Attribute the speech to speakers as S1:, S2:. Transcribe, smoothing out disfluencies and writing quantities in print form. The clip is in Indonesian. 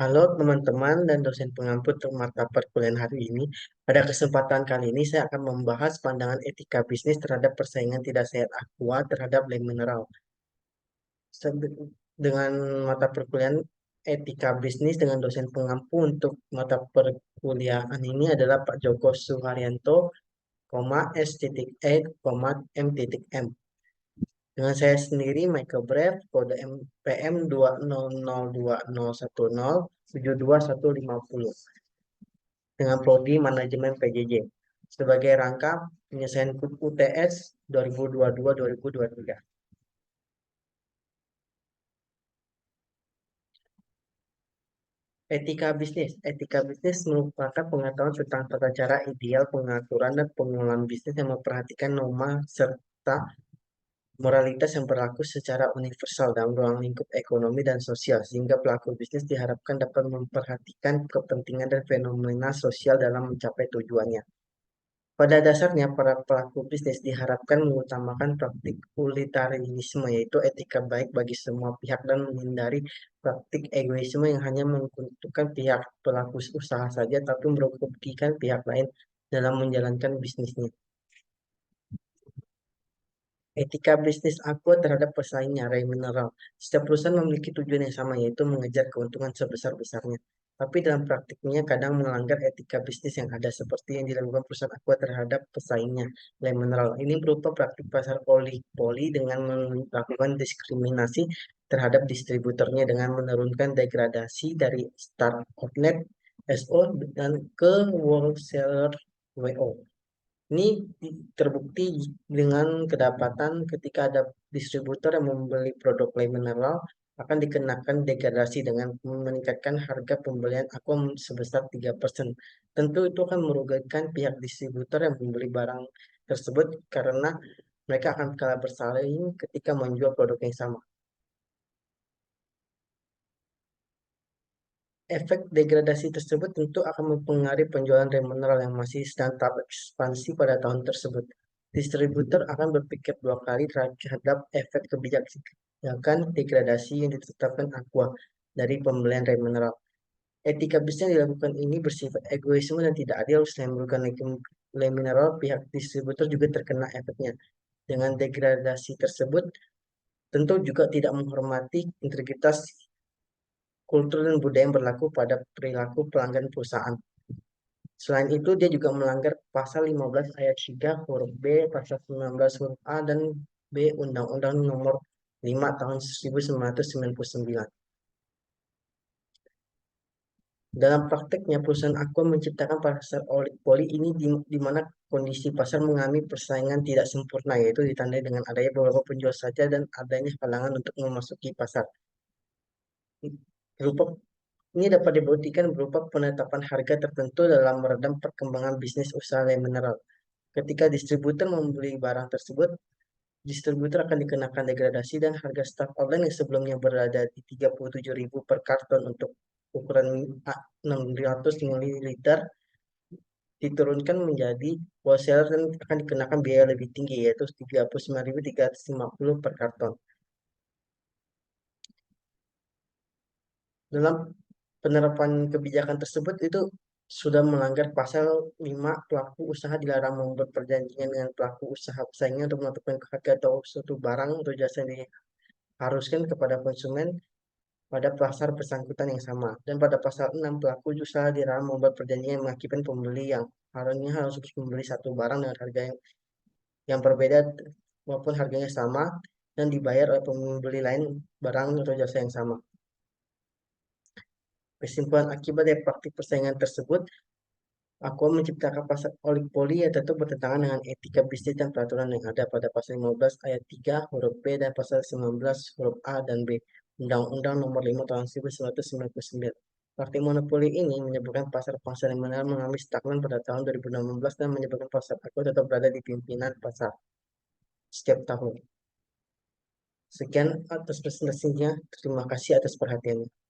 S1: Halo teman-teman dan dosen pengampu untuk mata perkuliahan hari ini. Pada kesempatan kali ini saya akan membahas pandangan etika bisnis terhadap persaingan tidak sehat aqua terhadap lem mineral. Dengan mata perkuliahan etika bisnis dengan dosen pengampu untuk mata perkuliahan ini adalah Pak Joko Suharyanto, S.E, M.M. Dengan saya sendiri, Michael Brev, kode PM 2002010721150 dengan prodi manajemen PJJ sebagai rangka penyelesaian UTS 2022-2023. Etika bisnis merupakan pengetahuan tentang tata cara ideal pengaturan dan pengelolaan bisnis yang memperhatikan norma serta moralitas yang berlaku secara universal dalam ruang lingkup ekonomi dan sosial, sehingga pelaku bisnis diharapkan dapat memperhatikan kepentingan dan fenomena sosial dalam mencapai tujuannya. Pada dasarnya, para pelaku bisnis diharapkan mengutamakan praktik utilitarisme, yaitu etika baik bagi semua pihak dan menghindari praktik egoisme yang hanya menguntungkan pihak pelaku usaha saja, tapi merugikan pihak lain dalam menjalankan bisnisnya. Etika bisnis Aqua terhadap pesaingnya, Ray Mineral. Setiap perusahaan memiliki tujuan yang sama, yaitu mengejar keuntungan sebesar-besarnya. Tapi dalam praktiknya kadang melanggar etika bisnis yang ada, seperti yang dilakukan perusahaan Aqua terhadap pesaingnya, Ray Mineral. Ini berupa praktik pasar oligopoli dengan melakukan diskriminasi terhadap distributornya dengan menurunkan degradasi dari start outlet SO dan ke wholesaler WO. Ini terbukti dengan kedapatan ketika ada distributor yang membeli produk lem mineral akan dikenakan degradasi dengan meningkatkan harga pembelian Aqua sebesar 3%. Tentu itu akan merugikan pihak distributor yang membeli barang tersebut karena mereka akan kalah bersaing ketika menjual produk yang sama. Efek degradasi tersebut tentu akan mempengaruhi penjualan rem mineral yang masih sedang tahap ekspansi pada tahun tersebut. Distributor akan berpikir dua kali terhadap efek kebijakan degradasi yang ditetapkan Aqua dari pembelian rem mineral. Etika bisnis yang dilakukan ini bersifat egoisme dan tidak adil. Selain merugikan lem mineral, pihak distributor juga terkena efeknya. Dengan degradasi tersebut, tentu juga tidak menghormati integritas kultur dan budaya yang berlaku pada perilaku pelanggan perusahaan. Selain itu, dia juga melanggar pasal 15 ayat 3 huruf B, pasal 19 huruf A, dan B Undang-Undang Nomor 5 tahun 1999. Dalam prakteknya, perusahaan Aqua menciptakan pasar oligopoli ini di mana kondisi pasar mengalami persaingan tidak sempurna, yaitu ditandai dengan adanya beberapa penjual saja dan adanya halangan untuk memasuki pasar. Berupa Ini dapat dibuktikan berupa penetapan harga tertentu dalam meredam perkembangan bisnis usaha lem mineral. Ketika distributor membeli barang tersebut, distributor akan dikenakan degradasi dan harga staf online yang sebelumnya berada di 37.000 per karton untuk ukuran 600 ml diturunkan menjadi wholesaler dan akan dikenakan biaya lebih tinggi, yaitu 39.350 per karton. Dalam penerapan kebijakan tersebut itu sudah melanggar pasal 5 pelaku usaha dilarang membuat perjanjian dengan pelaku usaha pesaingnya untuk menentukan harga atau suatu barang atau jasa yang diharuskan kepada konsumen pada pasar bersangkutan yang sama. Dan pada pasal 6 pelaku usaha dilarang membuat perjanjian yang mengakibatkan pembeli yang harusnya harus membeli satu barang dengan harga yang berbeda maupun harganya sama dan dibayar oleh pembeli lain barang atau jasa yang sama. Kesimpulan akibat dari praktik persaingan tersebut, Aqua menciptakan pasar oligopoli yang tentu bertentangan dengan etika bisnis dan peraturan yang ada pada pasal 15 ayat 3 huruf B dan pasal 19 huruf A dan B Undang-Undang Nomor 5 Tahun 1999. Praktik monopoli ini menyebabkan pasar yang benar mengalami stagnan pada tahun 2016 dan menyebabkan pasar Aqua tetap berada di pimpinan pasar setiap tahun. Sekian atas presentasinya. Terima kasih atas perhatiannya.